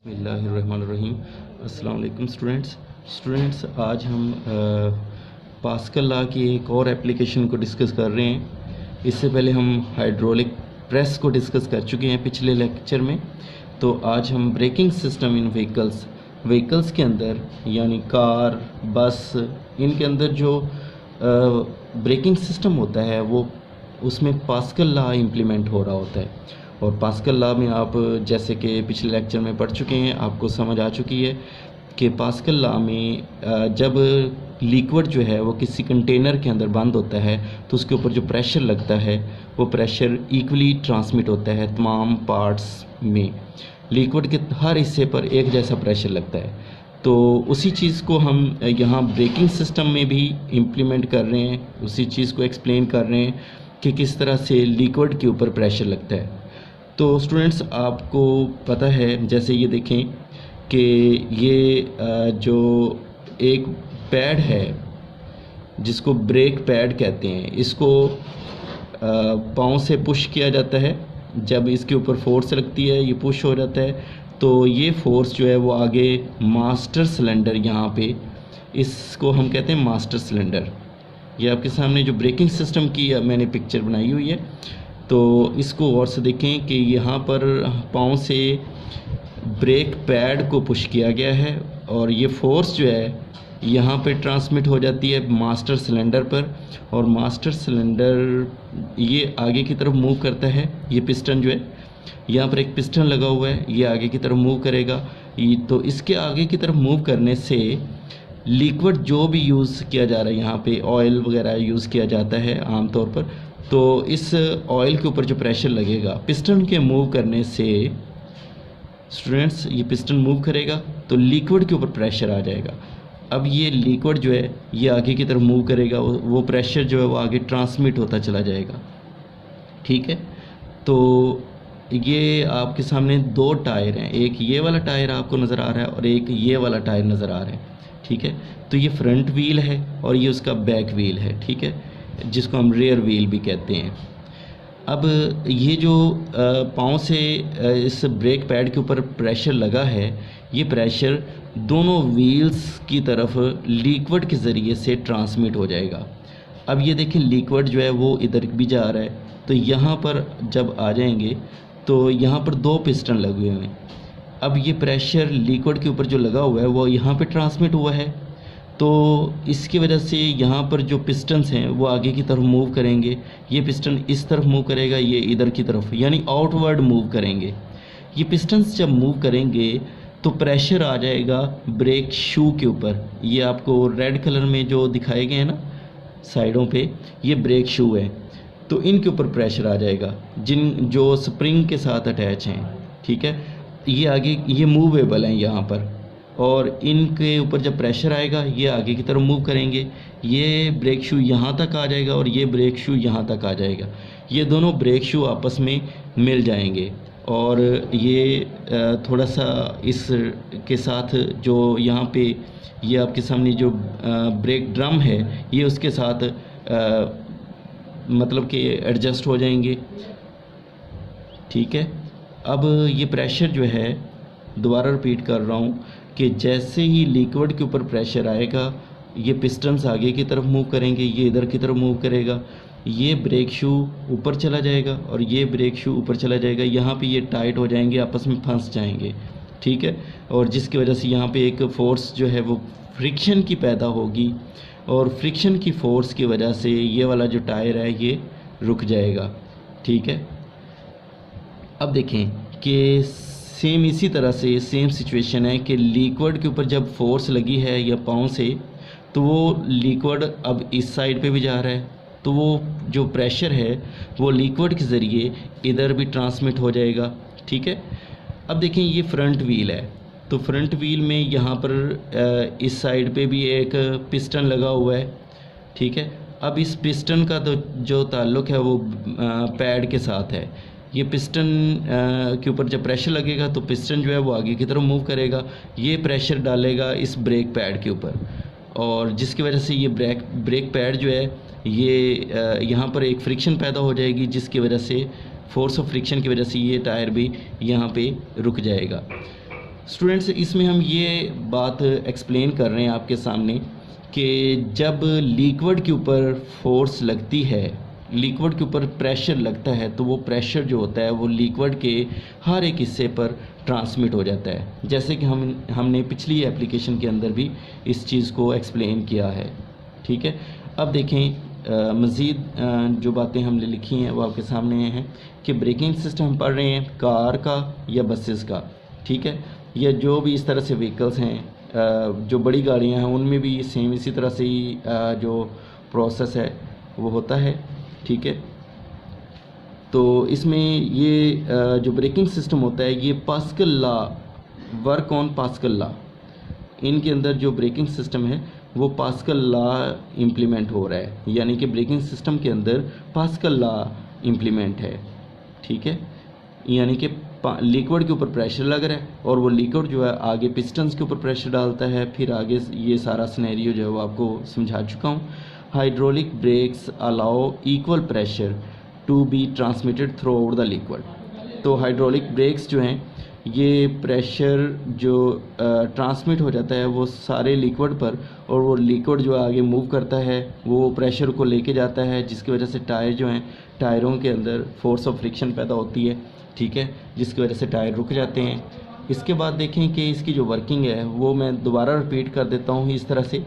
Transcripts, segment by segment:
बिस्मिल्लाहिर्रहमानिर्रहीम। अस्सलाम वालेकुम स्टूडेंट्स, आज हम पास्कल लॉ की एक और एप्लीकेशन को डिस्कस कर रहे हैं। इससे पहले हम हाइड्रोलिक प्रेस को डिस्कस कर चुके हैं पिछले लेक्चर में। तो आज हम ब्रेकिंग सिस्टम इन व्हीकल्स के अंदर यानी कार, बस, इनके अंदर जो ब्रेकिंग सिस्टम होता है वो उसमें पास्कल लॉ इम्प्लीमेंट हो रहा होता है। और पास्कल लॉ में आप जैसे कि पिछले लेक्चर में पढ़ चुके हैं, आपको समझ आ चुकी है कि पास्कल लॉ में जब लिक्विड जो है वो किसी कंटेनर के अंदर बंद होता है तो उसके ऊपर जो प्रेशर लगता है वो प्रेशर इक्वली ट्रांसमिट होता है तमाम पार्ट्स में। लिक्विड के हर हिस्से पर एक जैसा प्रेशर लगता है। तो उसी चीज़ को हम यहाँ ब्रेकिंग सिस्टम में भी इम्प्लीमेंट कर रहे हैं, उसी चीज़ को एक्सप्लेन कर रहे हैं कि किस तरह से लिक्विड के ऊपर प्रेशर लगता है। तो स्टूडेंट्स, आपको पता है, जैसे ये देखें कि ये जो एक पैड है जिसको ब्रेक पैड कहते हैं, इसको पाँव से पुश किया जाता है। जब इसके ऊपर फोर्स लगती है ये पुश हो जाता है, तो ये फोर्स जो है वो आगे मास्टर सिलेंडर, यहाँ पे इसको हम कहते हैं मास्टर सिलेंडर। ये आपके सामने जो ब्रेकिंग सिस्टम की मैंने पिक्चर बनाई हुई है, तो इसको गौर से देखें कि यहाँ पर पाँव से ब्रेक पैड को पुश किया गया है और ये फोर्स जो है यहाँ पे ट्रांसमिट हो जाती है मास्टर सिलेंडर पर, और मास्टर सिलेंडर ये आगे की तरफ मूव करता है। ये पिस्टन जो है, यहाँ पर एक पिस्टन लगा हुआ है, ये आगे की तरफ मूव करेगा। तो इसके आगे की तरफ मूव करने से लिक्विड जो भी यूज़ किया जा रहा है, यहाँ पे ऑयल वगैरह यूज़ किया जाता है आमतौर पर, तो इस ऑयल के ऊपर जो प्रेशर लगेगा पिस्टन के मूव करने से, स्टूडेंट्स, ये पिस्टन मूव करेगा तो लिक्विड के ऊपर प्रेशर आ जाएगा। अब ये लिक्विड जो है ये आगे की तरफ मूव करेगा, वो प्रेशर जो है वो आगे ट्रांसमिट होता चला जाएगा। ठीक है, तो ये आपके सामने दो टायर हैं, एक ये वाला टायर आपको नज़र आ रहा है और एक ये वाला टायर नज़र आ रहा है। ठीक है, तो ये फ्रंट व्हील है और ये उसका बैक व्हील है। ठीक है, जिसको हम रेयर व्हील भी कहते हैं। अब ये जो पाँव से इस ब्रेक पैड के ऊपर प्रेशर लगा है, ये प्रेशर दोनों व्हील्स की तरफ लिक्विड के ज़रिए से ट्रांसमिट हो जाएगा। अब ये देखें, लिक्विड जो है वो इधर भी जा रहा है, तो यहाँ पर जब आ जाएंगे तो यहाँ पर दो पिस्टन लगे हुए हैं। अब ये प्रेशर लिक्विड के ऊपर जो लगा हुआ है वो यहाँ पे ट्रांसमिट हुआ है, तो इसकी वजह से यहाँ पर जो पिस्टन्स हैं वो आगे की तरफ मूव करेंगे। ये पिस्टन इस तरफ मूव करेगा, ये इधर की तरफ, यानी आउटवर्ड मूव करेंगे। ये पिस्टन्स जब मूव करेंगे तो प्रेशर आ जाएगा ब्रेक शू के ऊपर। ये आपको रेड कलर में जो दिखाए गए हैं ना साइडों पे, ये ब्रेक शू है, तो इनके ऊपर प्रेशर आ जाएगा जो स्प्रिंग के साथ अटैच हैं। ठीक है, ये आगे ये मूवेबल हैं यहाँ पर, और इनके ऊपर जब प्रेशर आएगा ये आगे की तरफ मूव करेंगे। ये ब्रेक शू यहाँ तक आ जाएगा और ये ब्रेक शू यहाँ तक आ जाएगा। ये दोनों ब्रेक शू आपस में मिल जाएंगे और ये थोड़ा सा इस के साथ जो यहाँ पे ये आपके सामने जो ब्रेक ड्रम है ये उसके साथ मतलब कि एडजस्ट हो जाएंगे। ठीक है, अब ये प्रेशर जो है, दोबारा रिपीट कर रहा हूँ कि जैसे ही लिक्विड के ऊपर प्रेशर आएगा ये पिस्टन्स आगे की तरफ मूव करेंगे, ये इधर की तरफ मूव करेगा, ये ब्रेक शू ऊपर चला जाएगा और ये ब्रेक शू ऊपर चला जाएगा। यहाँ पे ये टाइट हो जाएंगे, आपस में फंस जाएंगे। ठीक है, और जिसकी वजह से यहाँ पे एक फ़ोर्स जो है वो फ्रिक्शन की पैदा होगी, और फ्रिक्शन की फ़ोर्स की वजह से ये वाला जो टायर है ये रुक जाएगा। ठीक है, अब देखें कि सेम इसी तरह से सेम सिचुएशन है कि लिक्विड के ऊपर जब फोर्स लगी है या पाँव से, तो वो लिक्विड अब इस साइड पे भी जा रहा है, तो वो जो प्रेशर है वो लिक्विड के ज़रिए इधर भी ट्रांसमिट हो जाएगा। ठीक है, अब देखें ये फ्रंट व्हील है, तो फ्रंट व्हील में यहाँ पर इस साइड पे भी एक पिस्टन लगा हुआ है। ठीक है, अब इस पिस्टन का तो जो ताल्लुक़ है वो पैड के साथ है। ये पिस्टन के ऊपर जब प्रेशर लगेगा तो पिस्टन जो है वो आगे की तरफ मूव करेगा, ये प्रेशर डालेगा इस ब्रेक पैड के ऊपर, और जिसकी वजह से ये ब्रेक पैड जो है ये यहाँ पर एक फ्रिक्शन पैदा हो जाएगी, जिसकी वजह से फोर्स ऑफ फ्रिक्शन की वजह से ये टायर भी यहाँ पे रुक जाएगा। स्टूडेंट्स इसमें हम ये बात एक्सप्लेन कर रहे हैं आपके सामने कि जब लिक्विड के ऊपर फोर्स लगती है, लिक्विड के ऊपर प्रेशर लगता है, तो वो प्रेशर जो होता है वो लिक्विड के हर एक हिस्से पर ट्रांसमिट हो जाता है। जैसे कि हमने पिछली एप्लीकेशन के अंदर भी इस चीज़ को एक्सप्लेन किया है। ठीक है, अब देखें मज़ीद जो बातें हमने लिखी हैं वो आपके सामने हैं कि ब्रेकिंग सिस्टम हम पढ़ रहे हैं कार का या बसेस का। ठीक है, या जो भी इस तरह से व्हीकल्स हैं, जो बड़ी गाड़ियां हैं उनमें भी सेम इसी तरह से ही जो प्रोसेस है वो होता है। ठीक है, तो इसमें ये जो ब्रेकिंग सिस्टम होता है ये pascal law, work on pascal law, इनके अंदर जो ब्रेकिंग सिस्टम है वो पास्कल लॉ इम्प्लीमेंट हो रहा है, यानी कि ब्रेकिंग सिस्टम के अंदर पास्कल लॉ इम्प्लीमेंट है। ठीक है, यानी कि लिक्विड के ऊपर प्रेशर लग रहा है और वो लिक्विड जो है आगे पिस्टन्स के ऊपर प्रेशर डालता है। फिर आगे ये सारा सिनेरियो जो है वो आपको समझा चुका हूँ। Hydraulic brakes allow equal pressure to be transmitted throughout the liquid. तो हाइड्रोलिक ब्रेक्स जो हैं ये प्रेशर जो ट्रांसमिट हो जाता है वो सारे लिक्विड पर, और वो लिक्विड जो आगे मूव करता है वो प्रेशर को लेके जाता है, जिसकी वजह से टायर जो हैं, टायरों के अंदर फोर्स ऑफ फ्रिक्शन पैदा होती है। ठीक है, जिसकी वजह से टायर रुक जाते हैं। इसके बाद देखें कि इसकी जो वर्किंग है वो मैं दोबारा रिपीट कर देता हूँ इस तरह से।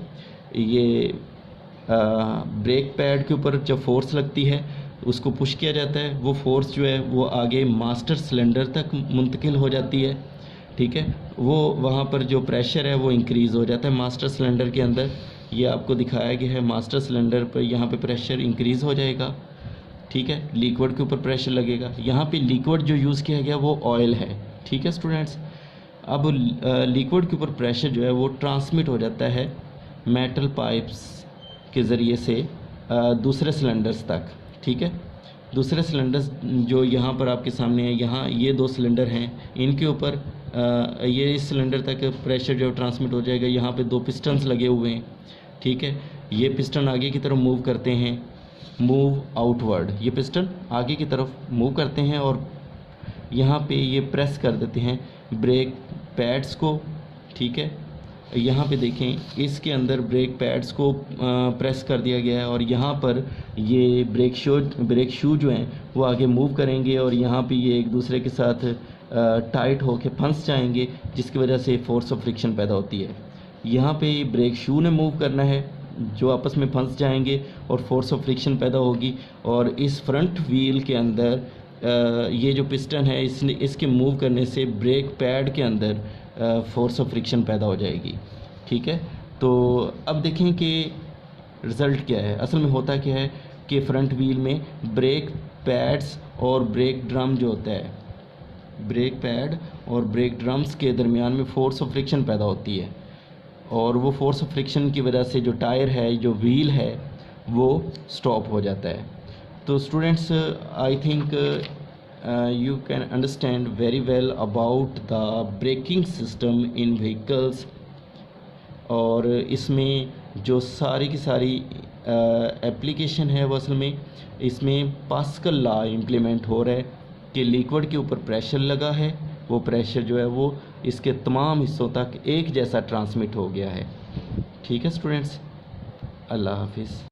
ये ब्रेक पैड के ऊपर जब फोर्स लगती है उसको पुश किया जाता है, वो फोर्स जो है वो आगे मास्टर सिलेंडर तक मुंतकिल हो जाती है। ठीक है, वो वहाँ पर जो प्रेशर है वो इंक्रीज़ हो जाता है मास्टर सिलेंडर के अंदर। ये आपको दिखाया गया है, मास्टर सिलेंडर पर यहाँ पे प्रेशर इंक्रीज़ हो जाएगा। ठीक है, लिक्विड के ऊपर प्रेशर लगेगा। यहाँ पे लिक्विड जो यूज़ किया गया वो ऑयल है। ठीक है स्टूडेंट्स, अब लिक्विड के ऊपर प्रेशर जो है वो ट्रांसमिट हो जाता है मेटल पाइप्स के ज़रिए से दूसरे सिलेंडर्स तक। ठीक है, दूसरे सिलेंडर्स जो यहाँ पर आपके सामने है, यहाँ ये 2 सिलेंडर हैं, इनके ऊपर ये इस सिलेंडर तक प्रेशर जो ट्रांसमिट हो जाएगा। यहाँ पे 2 पिस्टन्स लगे हुए हैं। ठीक है, ये पिस्टन आगे की तरफ मूव करते हैं, मूव आउटवर्ड, ये पिस्टन आगे की तरफ मूव करते हैं और यहाँ पे ये प्रेस कर देते हैं ब्रेक पैड्स को। ठीक है, यहाँ पे देखें इसके अंदर ब्रेक पैड्स को प्रेस कर दिया गया है और यहाँ पर ये ब्रेक शू जो हैं वो आगे मूव करेंगे और यहाँ पे ये एक दूसरे के साथ टाइट होके फंस जाएंगे, जिसकी वजह से फोर्स ऑफ फ्रिक्शन पैदा होती है। यहाँ पे ब्रेक शू ने मूव करना है, जो आपस में फंस जाएंगे और फोर्स ऑफ फ्रिक्शन पैदा होगी। और इस फ्रंट व्हील के अंदर ये जो पिस्टन है इसके मूव करने से ब्रेक पैड के अंदर फोर्स ऑफ फ्रिक्शन पैदा हो जाएगी। ठीक है, तो अब देखें कि रिज़ल्ट क्या है। असल में होता क्या है कि फ्रंट व्हील में ब्रेक पैड्स और ब्रेक ड्रम जो होता है, ब्रेक पैड और ब्रेक ड्रम्स के दरमियान में फोर्स ऑफ फ्रिक्शन पैदा होती है और वो फोर्स ऑफ फ्रिक्शन की वजह से जो टायर है, जो व्हील है, वो स्टॉप हो जाता है। तो students, I think you can understand very well about the braking system in vehicles। और इसमें जो सारी की सारी एप्लीकेशन है वो असल में इसमें पास्कल लॉ इम्प्लीमेंट हो रहा है कि लिक्विड के ऊपर प्रेशर लगा है, वो प्रेशर जो है वो इसके तमाम हिस्सों तक एक जैसा ट्रांसमिट हो गया है। ठीक है स्टूडेंट्स, अल्लाह हाफिज़।